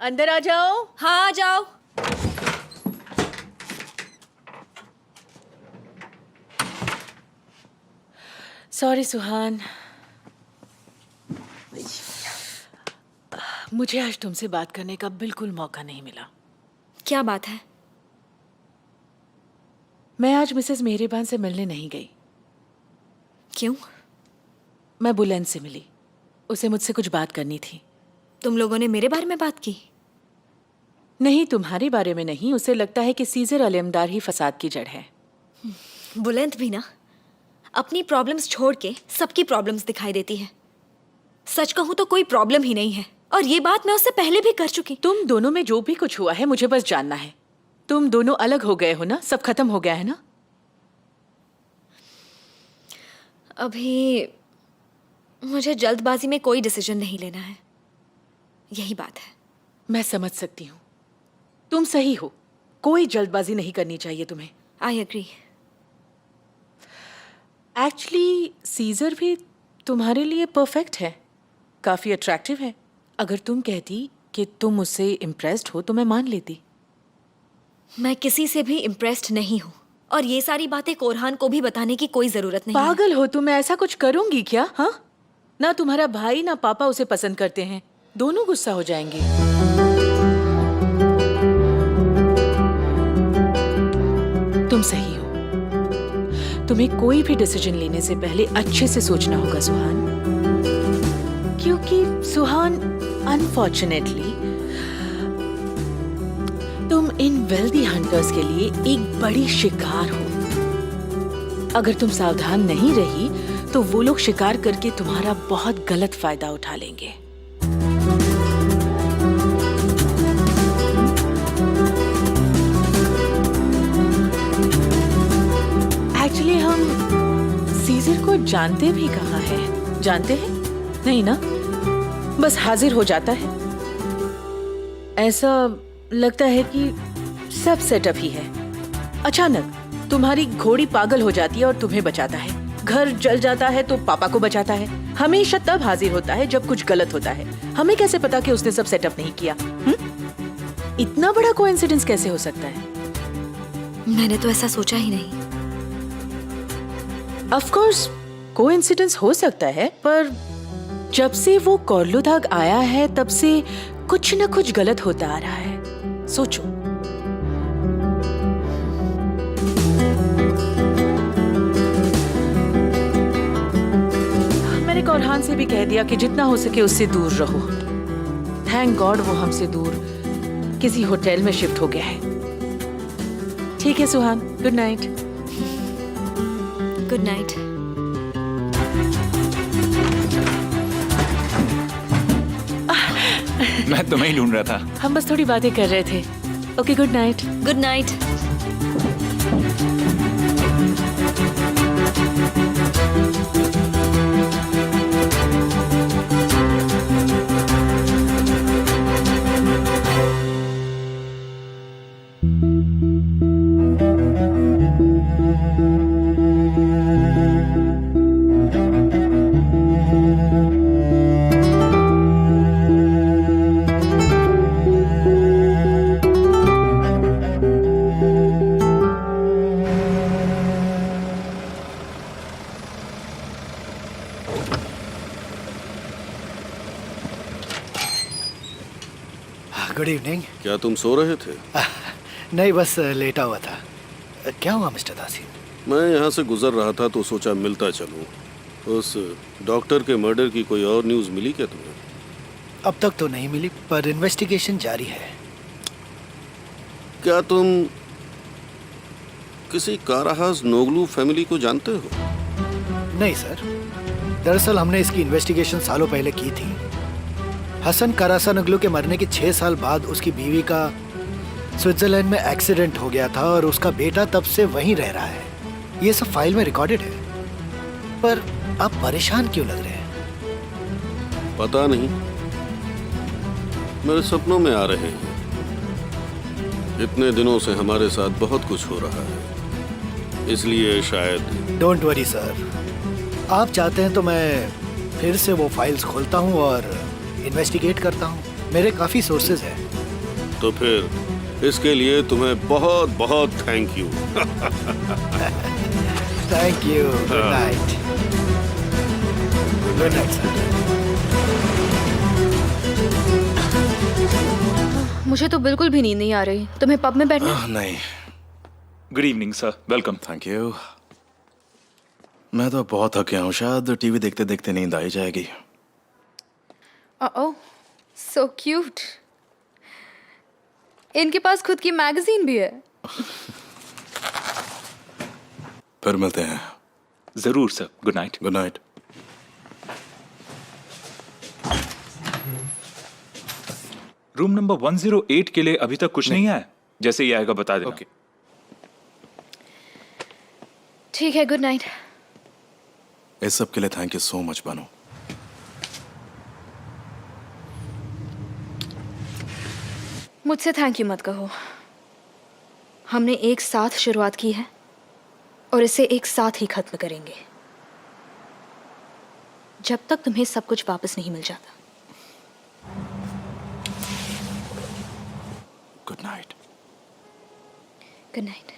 अंदर आ जाओ। हाँ आ जाओ। सॉरी सुहान, मुझे आज तुमसे बात करने का बिल्कुल मौका नहीं मिला। क्या बात है? मैं आज मिसेस मेहरबान से मिलने नहीं गई। क्यों? मैं बुलंद से मिली, उसे मुझसे कुछ बात करनी थी। तुम लोगों ने मेरे बारे में बात की? नहीं, तुम्हारे बारे में नहीं। उसे लगता है कि सीजर अलमदार ही फसाद की जड़ है। बुलंद भी ना अपनी प्रॉब्लम्स छोड़ के सबकी प्रॉब्लम्स दिखाई देती है। सच कहूं तो कोई प्रॉब्लम ही नहीं है, और ये बात मैं उससे पहले भी कर चुकी। तुम दोनों में जो भी कुछ हुआ है मुझे बस जानना है। तुम दोनों अलग हो गए हो ना? सब खत्म हो गया है ना? अभी मुझे जल्दबाजी में कोई डिसीजन नहीं लेना है, यही बात है। मैं समझ सकती हूँ, तुम सही हो। कोई जल्दबाजी नहीं करनी चाहिए तुम्हें। I agree. एक्चुअली सीजर भी तुम्हारे लिए परफेक्ट है, काफी अट्रैक्टिव है। अगर तुम कहती कि तुम उससे इम्प्रेस्ड हो तो मैं मान लेती। मैं किसी से भी इम्प्रेस्ड नहीं हूँ, और ये सारी बातें कोरहान को भी बताने की कोई जरूरत नहीं है। पागल हो तुम? मैं ऐसा कुछ करूंगी क्या? हाँ, ना तुम्हारा भाई ना पापा उसे पसंद करते हैं, दोनों गुस्सा हो जाएंगे। तुम सही हो। तुम्हें कोई भी डिसीजन लेने से पहले अच्छे से सोचना होगा सुहान, क्योंकि सुहान अनफॉर्चुनेटली तुम इन वेल्दी हंटर्स के लिए एक बड़ी शिकार हो। अगर तुम सावधान नहीं रही तो वो लोग शिकार करके तुम्हारा बहुत गलत फायदा उठा लेंगे। एक्चुअली हम सीजर को जानते भी कहाँ हैं? जानते हैं? नहीं ना? बस हाजिर हो जाता है। ऐसा लगता है कि सब सेटअप ही है। अचानक तुम्हारी घोड़ी पागल हो जाती है और तुम्हें बचाता है। घर जल जाता है तो पापा को बचाता है। हमेशा तब हाजिर होता है जब कुछ गलत होता है। हमें कैसे पता कि उसने सब सेटअप नहीं किया? इतना बड़ा कोइंसिडेंस कैसे हो सकता है? मैंने तो ऐसा सोचा ही नहीं। ऑफ कोर्स कोइंसिडेंस हो सकता है, पर जब से वो कोर्लुदाग आया है तब से कुछ न कुछ गलत होता आ रहा है। सोचो। मैंने कोरहान से भी कह दिया कि जितना हो सके उससे दूर रहो। थैंक गॉड वो हमसे दूर किसी होटल में शिफ्ट हो गया है। ठीक है सुहान, गुड नाइट। Good night. मैं तुम्हें ही ढूंढ रहा था। हम बस थोड़ी बातें कर रहे थे। Okay, good night. Good night. Good evening. क्या तुम सो रहे थे? नहीं, बस लेटा हुआ था। क्या हुआ मिस्टर दासी? मैं यहाँ से गुजर रहा था तो सोचा मिलता चलूँ। उस डॉक्टर के मर्डर की कोई और न्यूज़ मिली क्या तुम्हें? अब तक तो नहीं मिली, पर इन्वेस्टिगेशन जारी है। क्या तुम किसी काराहास नोगलू फैमिली को जानते हो? नहीं सर, दरअसल हमने इसकी इन्वेस्टिगेशन सालों पहले की थी। हसन कारासानगलू के मरने के 6 साल बाद उसकी बीवी का स्विट्जरलैंड में एक्सीडेंट हो गया था और उसका बेटा तब से वहीं रह रहा है। ये सब फाइल में रिकॉर्डेड है। पर आप परेशान क्यों लग रहे हैं? पता नहीं, मेरे सपनों में आ रहे हैं। इतने दिनों से हमारे साथ बहुत कुछ हो रहा है, इसलिए शायद। डोंट वरी सर, आप चाहते हैं तो मैं फिर से वो फाइल्स खोलता हूँ और इन्वेस्टिगेट करता हूँ। मेरे काफी सोर्सेज हैं। तो फिर इसके लिए तुम्हें बहुत बहुत thank you. Thank you. Good night. Good night sir. मुझे तो बिल्कुल भी नींद नहीं आ रही। तुम्हें पब में बैठना? नहीं। Good evening sir, welcome. Thank you. मैं तो बहुत थक गया हूँ, शायद टीवी देखते देखते नींद आ ही जाएगी। ओह, सो क्यूट। इनके पास खुद की मैगजीन भी है। फिर मिलते हैं। जरूर sir, good night. Good night. Room number 108 के लिए अभी तक कुछ नहीं आया। जैसे ही आएगा बता देना। ओके। ठीक है, गुड नाइट। इस सब के लिए thank you so much Bano. मुझसे थैंक यू मत कहो। हमने एक साथ शुरुआत की है और इसे एक साथ ही खत्म करेंगे, जब तक तुम्हें सब कुछ वापस नहीं मिल जाता। Good night. Good night.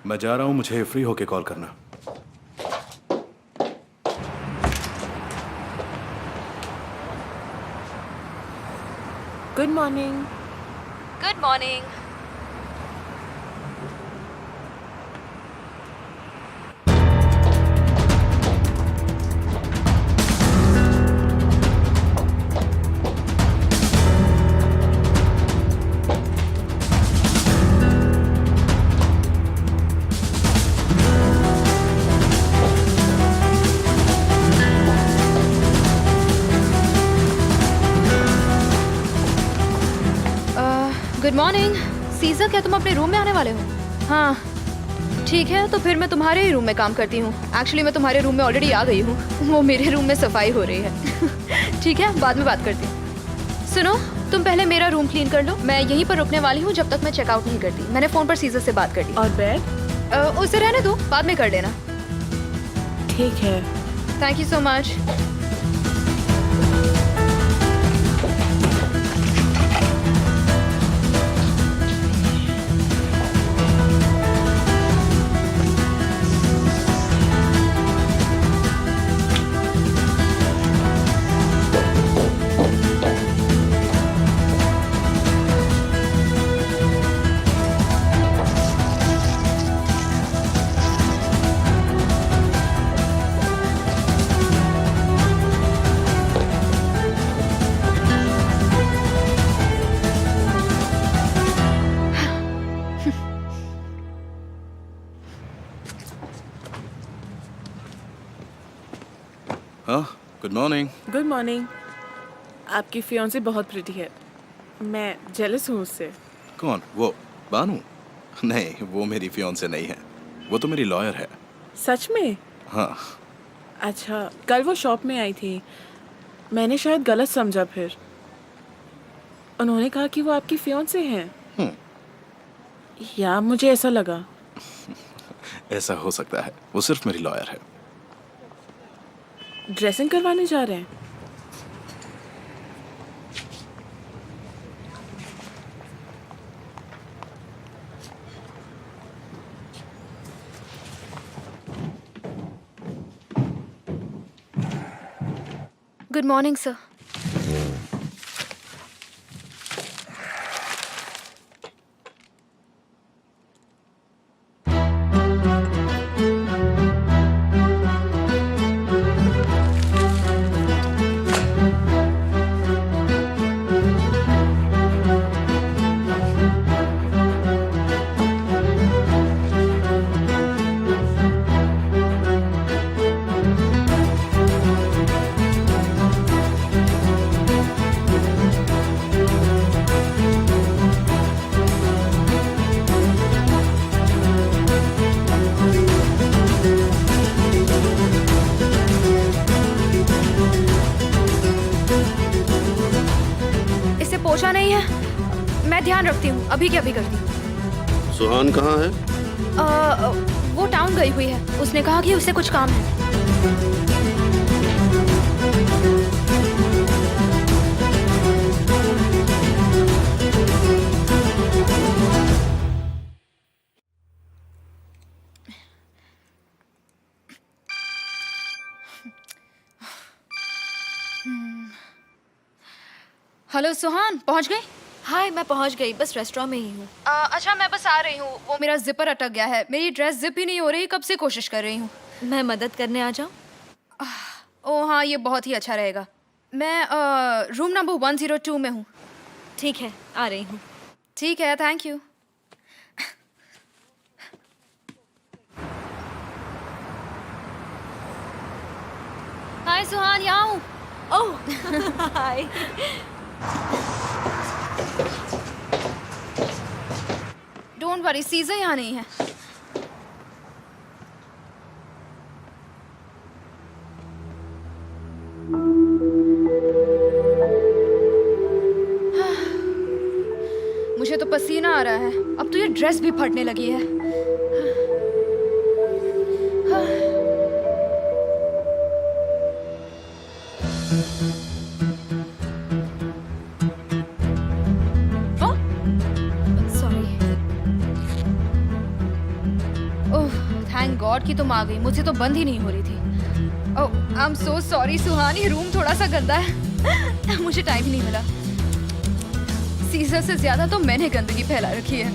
मैं जा रहा हूँ, मुझे फ्री होके कॉल करना। Good morning. Good morning. Good morning. Caesar, क्या तुम अपने रूम में आने वाले हो? हाँ ठीक है, तो फिर मैं तुम्हारे ही रूम में काम करती हूँ। एक्चुअली मैं तुम्हारे रूम में ऑलरेडी आ गई हूँ, वो मेरे रूम में सफाई हो रही है। ठीक है, बाद में बात करती हूँ। सुनो, तुम पहले मेरा रूम क्लीन कर लो, मैं यहीं पर रुकने वाली हूँ जब तक मैं चेकआउट नहीं करती। मैंने फ़ोन पर सीजर से बात कर ली। और बेड? उसे रहने दो, बाद में कर लेना। ठीक है। Thank you so much. Good morning. Good morning. आपकी फियांसी बहुत प्रिटी है, मैं जेलस हूँ उससे। कौन? वो बानू? नहीं, वो मेरी फियांसे नहीं है, वो तो मेरी लॉयर है। सच में? हाँ। अच्छा, कल वो शॉप में आई थी, मैंने शायद गलत समझा। फिर उन्होंने कहा कि वो आपकी फियांसे हैं। या मुझे ऐसा लगा। ऐसा हो सकता है, वो सिर्फ मेरी लॉयर है। ड्रेसिंग करवाने जा रहे हैं? Good morning sir. इसे पोछा नहीं है, मैं ध्यान रखती हूँ, अभी के अभी करती हूँ। सुहान कहाँ है? वो टाउन गई हुई है, उसने कहा कि उसे कुछ काम है। हेलो सुहान, पहुंच गई? हाय, मैं पहुंच गई, बस रेस्टोरेंट में ही हूँ। अच्छा, मैं बस आ रही हूँ। वो मेरा जिपर अटक गया है, मेरी ड्रेस जिप ही नहीं हो रही, कब से कोशिश कर रही हूँ। मैं मदद करने आ जाऊँ? ओह हाँ, ये बहुत ही अच्छा रहेगा। मैं रूम नंबर 102 में हूँ। ठीक है, आ रही हूँ। ठीक है, थैंक यू। हाय सुहान, यहाँ हूँ। ओह हाय। डोंट वरी, सीजर यहाँ नहीं है। मुझे तो पसीना आ रहा है, अब तो ये ड्रेस भी फटने लगी है। सॉरी। ओह, थैंक गॉड कि तुम आ गई, मुझे तो बंद ही नहीं हो रही थी। ओह, आई एम सो सॉरी सुहान, ये रूम थोड़ा सा गंदा है। मुझे टाइम ही नहीं मिला। सीजर से ज्यादा तो मैंने गंदगी फैला रखी है।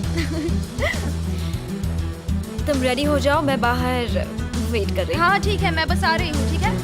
तुम रेडी हो जाओ, मैं बाहर वेट कर रही हूँ। हाँ ठीक है, मैं बस आ रही हूँ, ठीक है?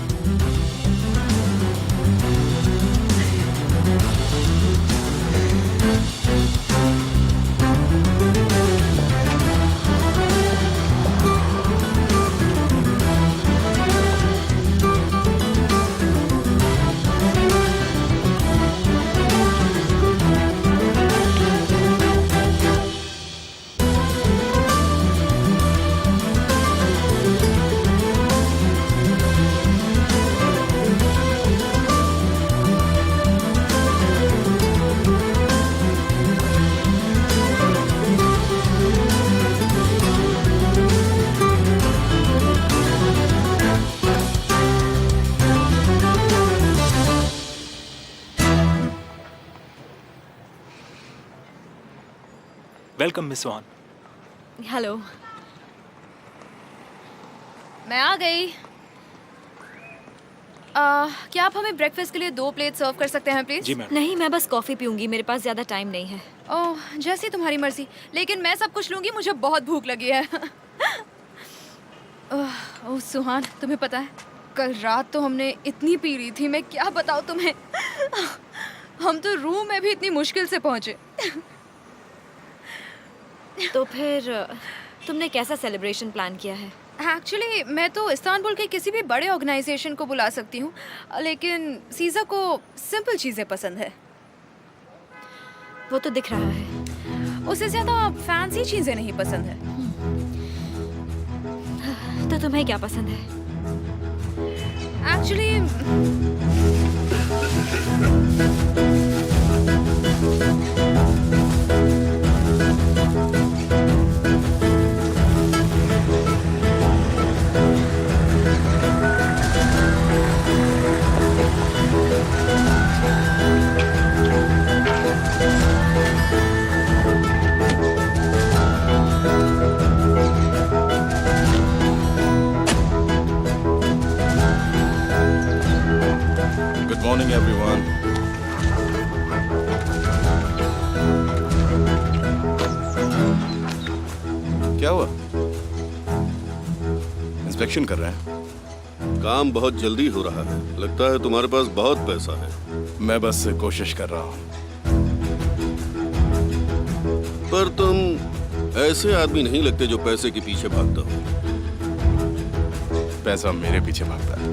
वेलकम मिस सुहान। हेलो। मैं आ गई। क्या आप हमें ब्रेकफास्ट के लिए 2 प्लेट सर्व कर सकते हैं प्लीज? Ji ma'am. नहीं, मैं बस कॉफी पीऊंगी, मेरे पास ज्यादा टाइम नहीं है। ओह, जैसी तुम्हारी मर्जी, लेकिन मैं सब कुछ लूंगी, मुझे बहुत भूख लगी है। ओह सुहान, तुम्हें पता है कल रात तो हमने इतनी पी रही थी, मैं क्या बताऊँ तुम्हें। हम तो रूम में भी इतनी मुश्किल से पहुंचे। तो फिर तुमने कैसा सेलिब्रेशन प्लान किया है? एक्चुअली मैं तो इस्तांबुल के किसी भी बड़े ऑर्गेनाइजेशन को बुला सकती हूँ, लेकिन सीज़ा को सिंपल चीज़ें पसंद है। वो तो दिख रहा है। उसे ज़्यादा फैंसी चीज़ें नहीं पसंद है। तो तुम्हें क्या पसंद है? Actually good morning everyone. क्या हुआ? इंस्पेक्शन कर रहे हैं? काम बहुत जल्दी हो रहा है। लगता है तुम्हारे पास बहुत पैसा है। मैं बस कोशिश कर रहा हूँ। पर तुम ऐसे आदमी नहीं लगते जो पैसे के पीछे भागता हो। पैसा मेरे पीछे भागता है,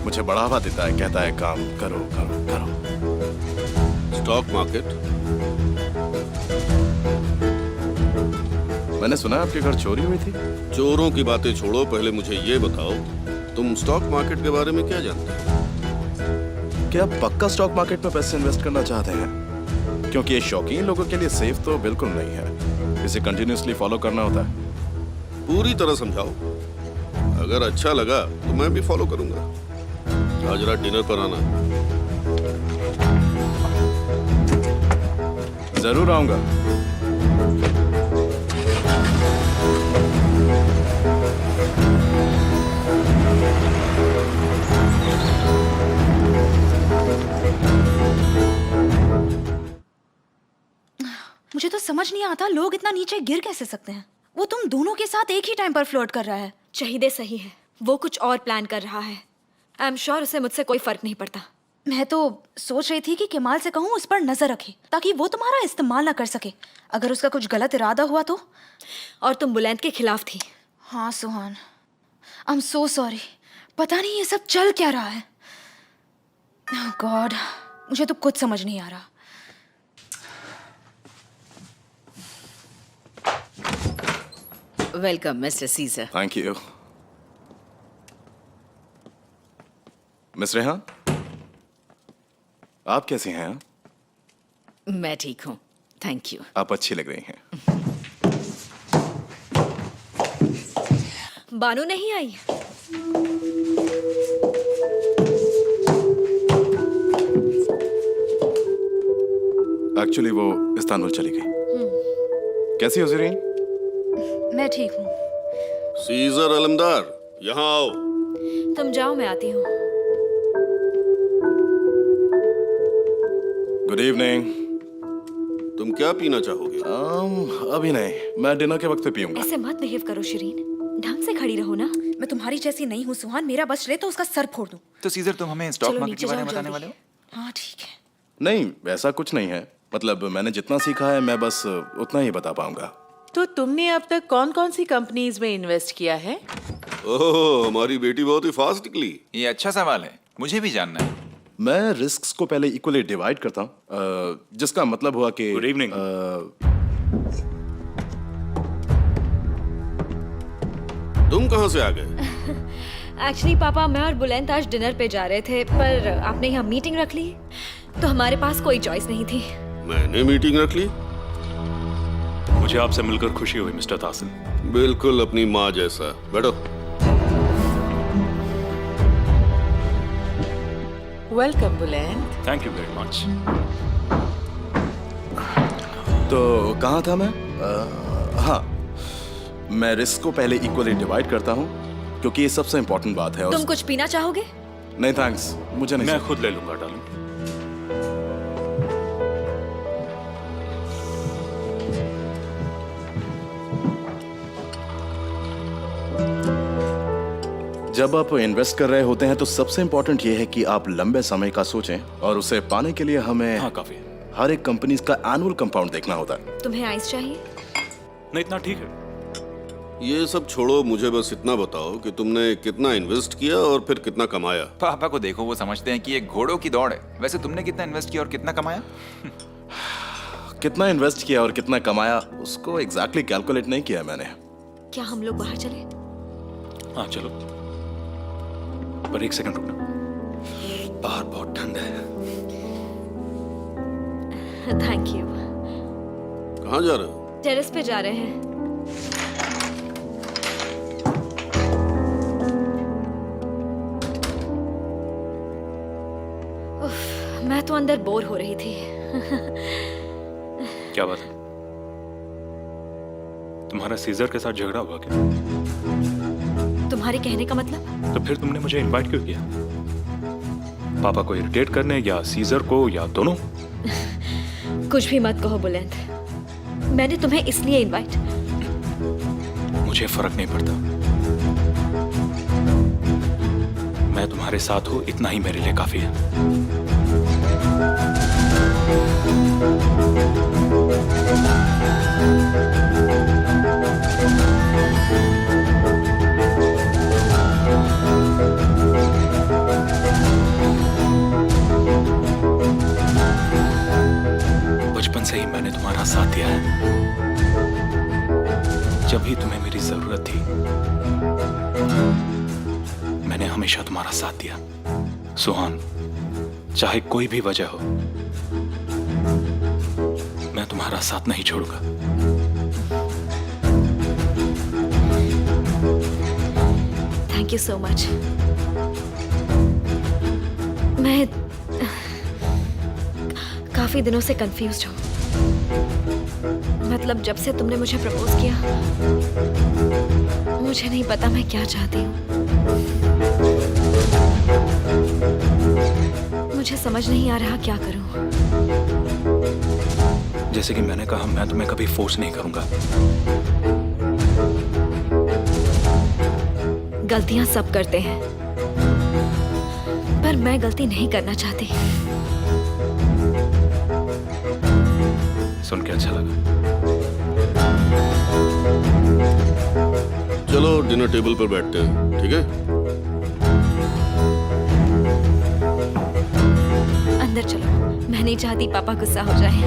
मुझे बढ़ावा देता है, कहता है काम करो करो करो। Stock market? मैंने सुना आपके घर चोरी हुई थी। चोरों की बातें छोड़ो, पहले मुझे ये बताओ तुम स्टॉक मार्केट के बारे में क्या जानते हो? क्या आप पक्का स्टॉक मार्केट में पैसे इन्वेस्ट करना चाहते हैं? क्योंकि ये शौकीन लोगों के लिए सेफ तो बिल्कुल नहीं है, इसे कंटिन्यूअसली फॉलो करना होता है। पूरी तरह समझाओ। अगर अच्छा लगा तो मैं भी फॉलो करूंगा। आज रात डिनर पर आना। जरूर आऊंगा। मुझे तो समझ नहीं आता लोग इतना नीचे गिर कैसे सकते हैं। वो तुम दोनों के साथ एक ही टाइम पर फ्लर्ट कर रहा है। चाहिए सही है, वो कुछ और प्लान कर रहा है। आई एम श्योर उसे मुझसे कोई फर्क नहीं पड़ता। मैं तो सोच रही थी कि केमाल से कहूँ उस पर नजर रखे ताकि वो तुम्हारा इस्तेमाल ना कर सके। अगर उसका कुछ गलत इरादा हुआ तो। और तुम बुलंद के खिलाफ थी। हाँ सुहान, आई एम सो सॉरी। पता नहीं ये सब चल क्या रहा है। गॉड, मुझे तो कुछ समझ नहीं आ रहा। Welcome mister Caesar. Thank you. Miss Rehan, आप कैसे हैं? मैं ठीक हूँ, थैंक यू। आप अच्छी लग रही हैं। बानू नहीं आई? एक्चुअली वो इस्तांबुल चली गई। कैसी हो ज़रीन? मैं ठीक हूँ। सीजर अलमदार, यहाँ आओ। तुम जाओ, मैं आती हूँ। Good evening. तुम क्या पीना चाहोगे? अभी नहीं, मैं डिनर के वक्त पे पीऊंगा। ऐसे मत बिहेव करो शिरीन, ढंग से खड़ी रहो ना। मैं तुम्हारी जैसी नहीं हूँ सुहान। मेरा बस चले तो उसका सर फोड़ दूँ। तो सीजर तुम हमें स्टॉक चलो मार्केट के नीचे बारे में जाओ बताने जल्दी। वाले हो? हाँ ठीक है। नहीं, ऐसा कुछ नहीं है। मतलब मैंने जितना सीखा है मैं बस उतना ही बता पाऊंगा। तो तुमने अब तक कौन कौन सी कंपनीज में इन्वेस्ट किया है? ओह, हमारी बेटी बहुत ही फास्ट निकली। ये अच्छा सवाल है, मुझे भी जानना है। मैं रिस्क्स को पहले इक्वली डिवाइड करता हूँ, जिसका मतलब हुआ कि गुड इवनिंग। तुम कहाँ से आ गए? एक्चुअली पापा, मैं और बुलंद आज डिनर पे जा रहे थे, पर आपने यहाँ मीटिंग रख ली तो हमारे पास कोई चॉइस नहीं थी। मैंने मीटिंग रख ली? मुझे आपसे मिलकर खुशी हुई मिस्टर तासिन। बिल्कुल अपनी माँ जैसा। बैठो। वेलकम बुलंद। Thank you very much. तो कहाँ था मैं? हाँ, मैं रिस्क को पहले इक्वली डिवाइड करता हूँ क्योंकि ये सबसे इम्पोर्टेंट बात है। और तुम कुछ पीना चाहोगे? नहीं थैंक्स, मुझे नहीं। मैं खुद ले लूंगा डार्लिंग। जब आप इन्वेस्ट कर रहे होते हैं तो सबसे इम्पोर्टेंट ये है कि आप लंबे समय का सोचें और उसे पाने के लिए हमें हाँ काफी है। हर एक कंपनी का एनुअल कंपाउंड देखना होता है। तुम्हें आइस चाहिए? नहीं, इतना ठीक है। ये सब छोड़ो, मुझे बस इतना बताओ कि तुमने कितना इन्वेस्ट किया और फिर कितना कमाया। पापा को देखो, वो समझते हैं कि ये घोड़ों की दौड़ है। वैसे तुमने कितना इन्वेस्ट किया और कितना कमाया? कितना इन्वेस्ट किया और कितना कमाया उसको एग्जैक्टली कैलकुलेट नहीं किया मैंने। क्या हम लोग बाहर चले? हाँ चलो, पर एक सेकंड रुकना। बाहर बहुत ठंड है। Thank you. कहाँ जा रहे हो? टेरेस पे जा रहे हैं। उफ, मैं तो अंदर बोर हो रही थी। क्या बात है, तुम्हारा सीजर के साथ झगड़ा हुआ क्या? तुम्हारे कहने का मतलब? तो फिर तुमने मुझे इनवाइट क्यों किया? पापा को इरिटेट करने या सीजर को या दोनों? कुछ भी मत कहो बुलंद। मैंने तुम्हें इसलिए इनवाइट। मुझे फर्क नहीं पड़ता, मैं तुम्हारे साथ हूं, इतना ही मेरे लिए काफी है। बचपन से ही मैंने तुम्हारा साथ दिया है। जब भी तुम्हें मेरी जरूरत थी, मैंने हमेशा तुम्हारा साथ दिया। सुहान, चाहे कोई भी वजह हो, मैं तुम्हारा साथ नहीं छोड़ूंगा। Thank you so much. मैं काफी दिनों से कंफ्यूज्ड हूँ। मतलब जब से तुमने मुझे प्रपोज किया, मुझे नहीं पता मैं क्या चाहती हूँ। मुझे समझ नहीं आ रहा क्या करूँ। जैसे कि मैंने कहा, मैं तुम्हें कभी फोर्स नहीं करूंगा। गलतियां सब करते हैं, पर मैं गलती नहीं करना चाहती। सुन के अच्छा लगा। चलो डिनर टेबल पर बैठते हैं, ठीक है? अंदर चलो, मैं नहीं चाहती पापा गुस्सा हो जाए।